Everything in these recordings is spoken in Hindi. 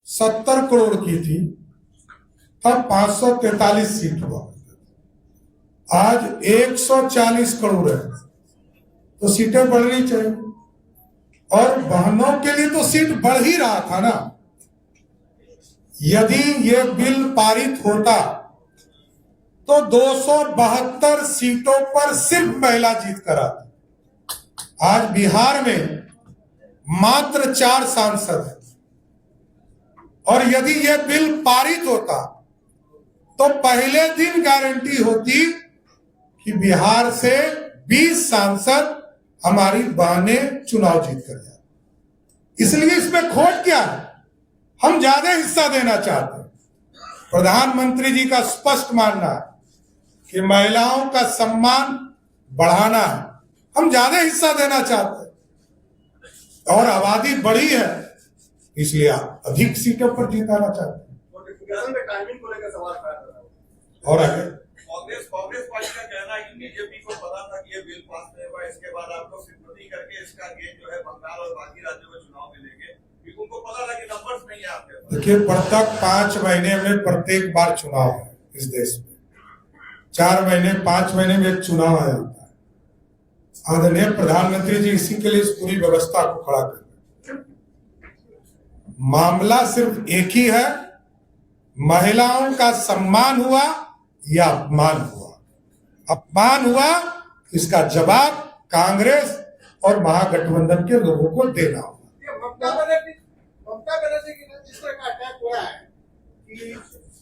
70 करोड़ की थी, तब 543 सीट हुआ, आज 140 करोड़ है, तो सीटें बढ़नी चाहिए। और बहनों के लिए तो सीट बढ़ ही रहा था ना। यदि ये बिल पारित होता तो 272 सीटों पर सिर्फ महिला जीत कर आती। आज बिहार में मात्र 4 सांसद हैं, और यदि यह बिल पारित होता तो पहले दिन गारंटी होती कि बिहार से 20 सांसद हमारी बहनें चुनाव जीत कर जाए। इसलिए इसमें खोट क्या है? हम ज्यादा हिस्सा देना चाहते हैं। प्रधानमंत्री जी का स्पष्ट मानना है कि महिलाओं का सम्मान बढ़ाना है, हम ज्यादा हिस्सा देना चाहते हैं, और आबादी बढ़ी है इसलिए अधिक सीटों पर जीताना चाहते हैं। और आगे कांग्रेस पार्टी का कहना है कि बीजेपी को पता था कि ये बिल पास नहीं होगा, इसके बाद आप लोग सिंपैथी करके इसका गेट जो है बंगाल और बाकी राज्यों में चुनाव में लेंगे, क्योंकि उनको पता था कि नंबर्स नहीं है आपके पास। देखिए, प्रत्येक 5 महीने में प्रत्येक बार चुनाव है इस देश में। 4 महीने 5 महीने में एक चुनाव आ जाता है। आदरणीय प्रधानमंत्री जी इसी के लिए इस पूरी व्यवस्था को खड़ा कर रहे हैं। मामला सिर्फ एक ही है, महिलाओं का सम्मान हुआ या अपमान हुआ। अपमान हुआ, इसका जवाब कांग्रेस और महागठबंधन के लोगों को देना होगा। ममता बनर्जी की जिस तरह का अटैक हो रहा है कि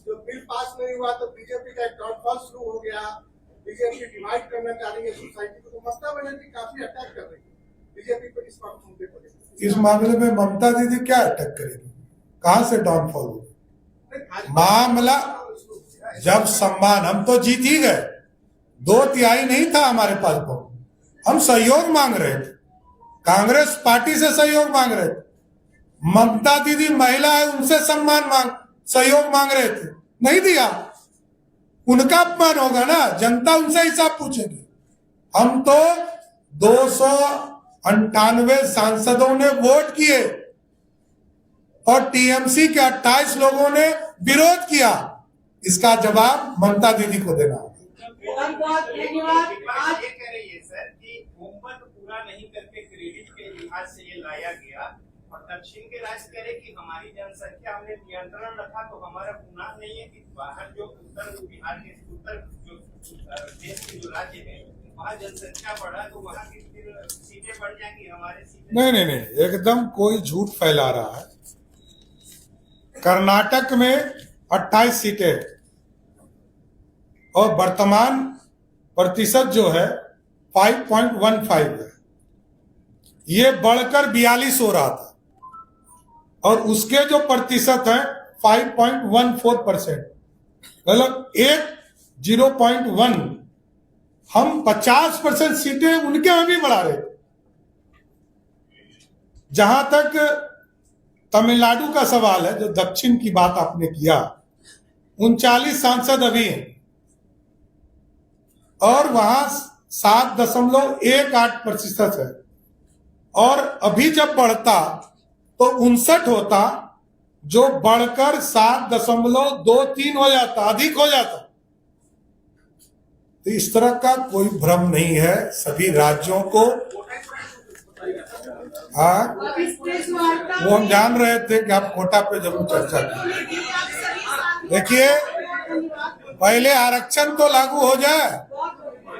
जो बिल पास नहीं हुआ तो बीजेपी का डाउनफॉल शुरू हो गया, बीजेपी डिवाइड करना चाह रही है सोसाइटी को, तो ममता बनर्जी काफी अटैक कर रही है बीजेपी को इस मुद्दे पर। इस मामले में ममता दीदी क्या अटैक करेगी? कहां से डाउनफॉल होगी? मामला जब सम्मान, हम तो जीत ही गए, 2/3 नहीं था हमारे पास वोट, हम सहयोग मांग रहे थे, कांग्रेस पार्टी से सहयोग मांग रहे थे। ममता दीदी महिला है, उनसे सहयोग मांग रहे थे, नहीं दिया, उनका अपमान होगा ना, जनता उनसे हिसाब पूछेगी। हम तो 298 सांसदों ने वोट किए और टीएमसी के 28 लोगों ने विरोध किया, इसका जवाब ममता दीदी को देना होगा। आज ये कह रही है सर कि बहुमत पूरा नहीं करके क्रेडिट के लिहाज से ये लाया गया, और दक्षिण के राज्य कह रहे कि हमारी जनसंख्या हमने नियंत्रण रखा, तो हमारा गुनाह नहीं है कि बाहर जो उत्तर बिहार के उत्तर जो देश के जो राज्य है वहाँ जनसंख्या बढ़ा तो वहाँ की सीटें बढ़ जाएंगी, हमारे सीटें नहीं, एकदम कोई झूठ फैला रहा है। कर्नाटक में 28 सीटें और वर्तमान प्रतिशत जो है 5.15 है, ये बढ़कर 42 हो रहा था, और उसके जो प्रतिशत है 5.14%, मतलब 0.1, हम 50% सीटें उनके में भी बढ़ा रहे थे। जहां तक तमिलनाडु का सवाल है, जो दक्षिण की बात आपने किया, 39 सांसद अभी हैं, और वहां 7.18% है, और अभी जब बढ़ता तो 59 होता, जो बढ़कर 7.23 हो जाता, अधिक हो जाता। तो इस तरह का कोई भ्रम नहीं है, सभी राज्यों को। हाँ, वो हम जान रहे थे कि आप कोटा पे जरूर चर्चा करें। देखिए, पहले आरक्षण तो लागू हो जाए,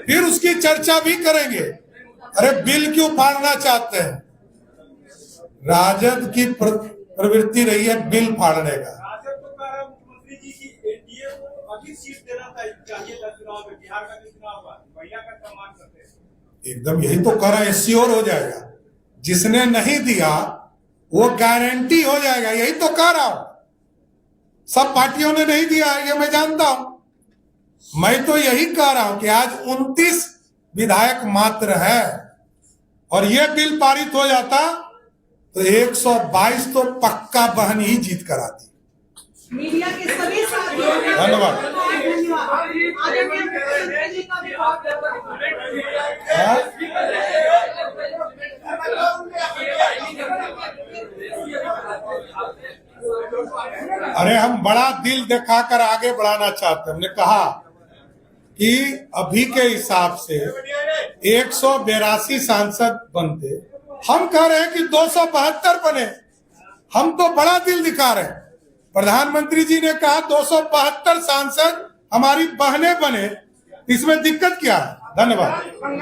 फिर उसकी चर्चा भी करेंगे। अरे बिल क्यों फाड़ना चाहते हैं? राजद की प्रवृत्ति रही है बिल फाड़ने का। राजद तो कह रहा है मुख्यमंत्री जी की एनडीए को अधिक सीट देना चाहिए चुनाव में, बिहार का भी चुनाव हुआ, महिला का सम्मान करते हैं। एकदम यही तो कह रहा है, श्योर हो जाएगा। जिसने नहीं दिया वो गारंटी हो जाएगा, यही तो कह रहा हूं। सब पार्टियों ने नहीं दिया, ये मैं जानता हूं। मैं तो यही कह रहा हूं कि आज 29 विधायक मात्र है, और ये बिल पारित हो जाता तो 122 तो पक्का बहन ही जीत कर आती। मीडिया के सभी साथियों को धन्यवाद। अरे हम बड़ा दिल दिखाकर आगे बढ़ाना चाहते हैं। हमने कहा कि अभी के हिसाब से 182 सांसद बनते, हम कह रहे हैं कि 272 बने। हम तो बड़ा दिल दिखा रहे हैं। प्रधानमंत्री जी ने कहा 272 सांसद हमारी बहनें बने, इसमें दिक्कत क्या है? धन्यवाद।